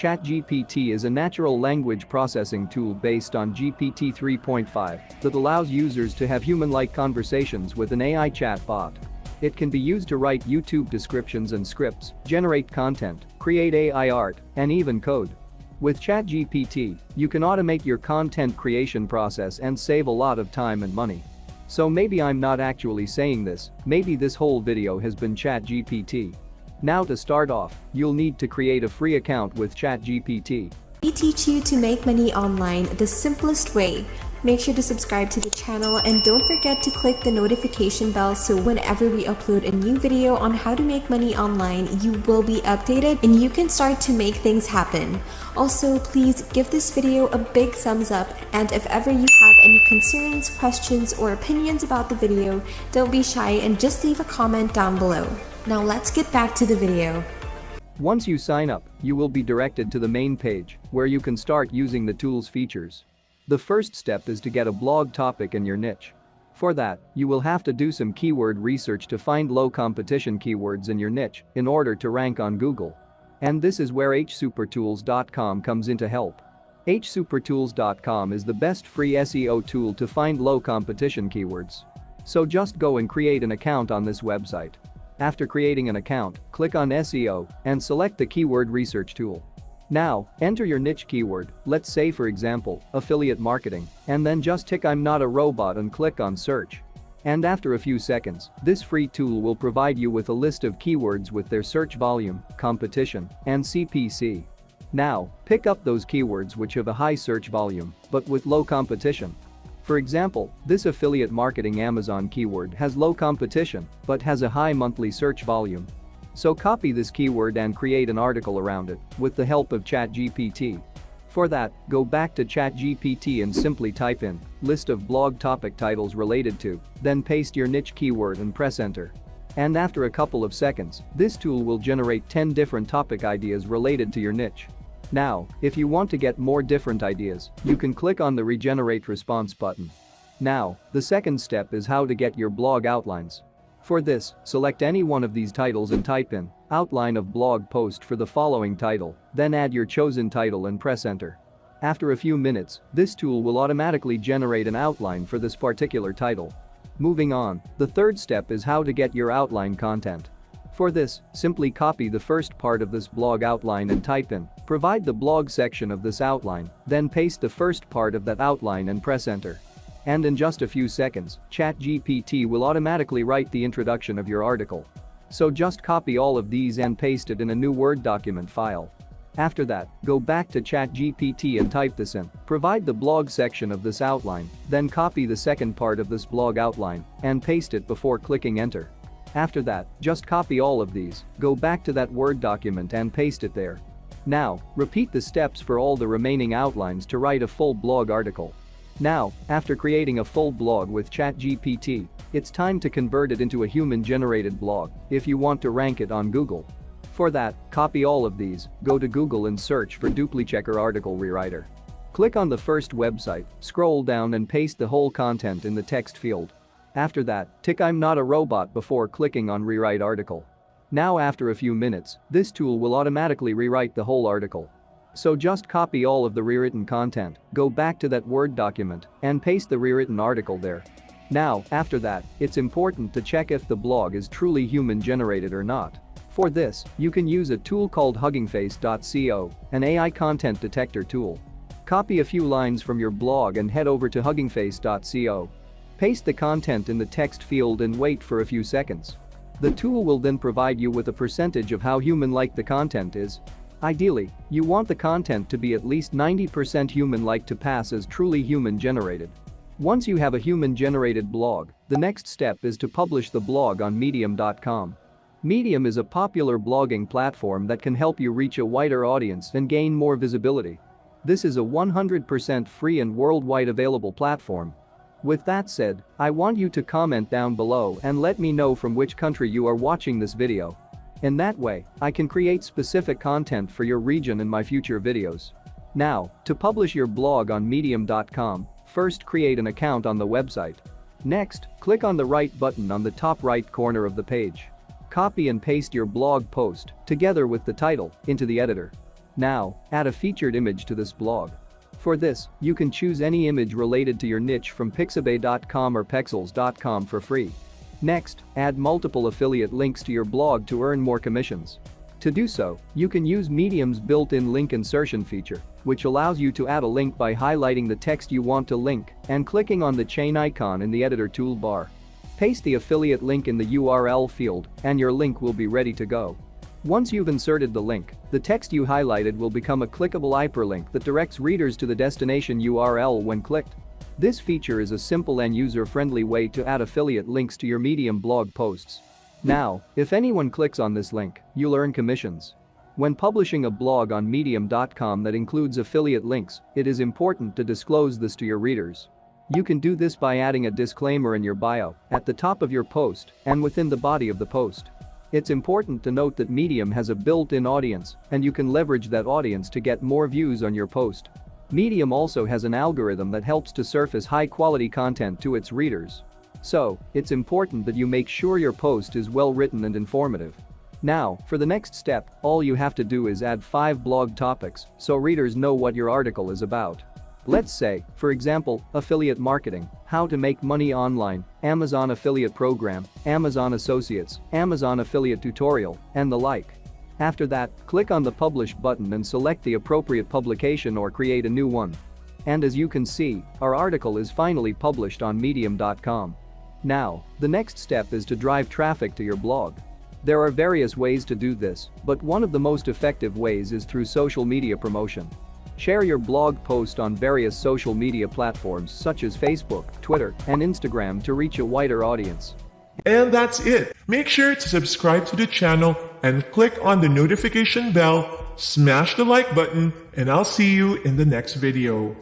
ChatGPT is a natural language processing tool based on GPT 3.5 that allows users to have human-like conversations with an AI chatbot. It can be used to write YouTube descriptions and scripts, generate content, create AI art, and even code. With ChatGPT, you can automate your content creation process and save a lot of time and money. So maybe I'm not actually saying this, maybe this whole video has been ChatGPT. Now to start off, you'll need to create a free account with ChatGPT. We teach you to make money online the simplest way. Make sure to subscribe to the channel and don't forget to click the notification bell so whenever we upload a new video on how to make money online, you will be updated and you can start to make things happen. Also, please give this video a big thumbs up, and if ever you have any concerns, questions, or opinions about the video, don't be shy and just leave a comment down below. Now let's get back to the video. Once you sign up, you will be directed to the main page where you can start using the tool's features. The first step is to get a blog topic in your niche. For that, you will have to do some keyword research to find low competition keywords in your niche in order to rank on Google. And this is where hsupertools.com comes into help. hsupertools.com is the best free SEO tool to find low competition keywords. So just go and create an account on this website. After creating an account, click on SEO and select the keyword research tool. Now, enter your niche keyword, let's say for example, affiliate marketing, and then just tick I'm not a robot and click on search. And after a few seconds, this free tool will provide you with a list of keywords with their search volume, competition, and CPC. Now, pick up those keywords which have a high search volume, but with low competition. For example, this affiliate marketing Amazon keyword has low competition, but has a high monthly search volume. So copy this keyword and create an article around it with the help of ChatGPT. For that, go back to ChatGPT and simply type in list of blog topic titles related to, then paste your niche keyword and press enter. And after a couple of seconds, this tool will generate 10 different topic ideas related to your niche. Now, if you want to get more different ideas, you can click on the regenerate response button. Now, the second step is how to get your blog outlines. For this, select any one of these titles and type in outline of blog post for the following title, then add your chosen title and press enter. After a few minutes, this tool will automatically generate an outline for this particular title. Moving on, the third step is how to get your outline content. For this, simply copy the first part of this blog outline and type in provide the blog section of this outline, then paste the first part of that outline and press enter. And in just a few seconds, ChatGPT will automatically write the introduction of your article. So just copy all of these and paste it in a new Word document file. After that, go back to ChatGPT and type this in, provide the blog section of this outline, then copy the second part of this blog outline and paste it before clicking enter. After that, just copy all of these, go back to that Word document and paste it there. Now, repeat the steps for all the remaining outlines to write a full blog article. Now, after creating a full blog with ChatGPT, it's time to convert it into a human-generated blog if you want to rank it on Google. For that, copy all of these, go to Google and search for DupliChecker Article Rewriter. Click on the first website, scroll down and paste the whole content in the text field. After that, tick I'm not a robot before clicking on Rewrite Article. Now after a few minutes, this tool will automatically rewrite the whole article. So just copy all of the rewritten content, go back to that Word document, and paste the rewritten article there. Now, after that, it's important to check if the blog is truly human-generated or not. For this, you can use a tool called huggingface.co, an AI content detector tool. Copy a few lines from your blog and head over to huggingface.co. Paste the content in the text field and wait for a few seconds. The tool will then provide you with a percentage of how human-like the content is. Ideally, you want the content to be at least 90% human-like to pass as truly human-generated. Once you have a human-generated blog, the next step is to publish the blog on medium.com. Medium is a popular blogging platform that can help you reach a wider audience and gain more visibility. This is a 100% free and worldwide available platform. With that said, I want you to comment down below and let me know from which country you are watching this video. In that way, I can create specific content for your region in my future videos. Now, to publish your blog on medium.com, first create an account on the website. Next, click on the right button on the top right corner of the page. Copy and paste your blog post, together with the title, into the editor. Now, add a featured image to this blog. For this, you can choose any image related to your niche from pixabay.com or pexels.com for free. Next, add multiple affiliate links to your blog to earn more commissions. To do so, you can use Medium's built-in link insertion feature, which allows you to add a link by highlighting the text you want to link and clicking on the chain icon in the editor toolbar. Paste the affiliate link in the URL field, and your link will be ready to go. Once you've inserted the link, the text you highlighted will become a clickable hyperlink that directs readers to the destination URL when clicked. This feature is a simple and user-friendly way to add affiliate links to your Medium blog posts. Now, if anyone clicks on this link, you'll earn commissions. When publishing a blog on medium.com that includes affiliate links, it is important to disclose this to your readers. You can do this by adding a disclaimer in your bio, at the top of your post, and within the body of the post. It's important to note that Medium has a built-in audience, and you can leverage that audience to get more views on your post. Medium also has an algorithm that helps to surface high-quality content to its readers. So, it's important that you make sure your post is well written and informative. Now, for the next step, all you have to do is add 5 blog topics so readers know what your article is about. Let's say, for example, affiliate marketing, how to make money online, Amazon affiliate program, Amazon associates, Amazon affiliate tutorial, and the like. After that, click on the publish button and select the appropriate publication or create a new one. And as you can see, our article is finally published on medium.com. Now, the next step is to drive traffic to your blog. There are various ways to do this, but one of the most effective ways is through social media promotion. Share your blog post on various social media platforms such as Facebook, Twitter, and Instagram to reach a wider audience. And that's it. Make sure to subscribe to the channel and click on the notification bell, smash the like button, and I'll see you in the next video.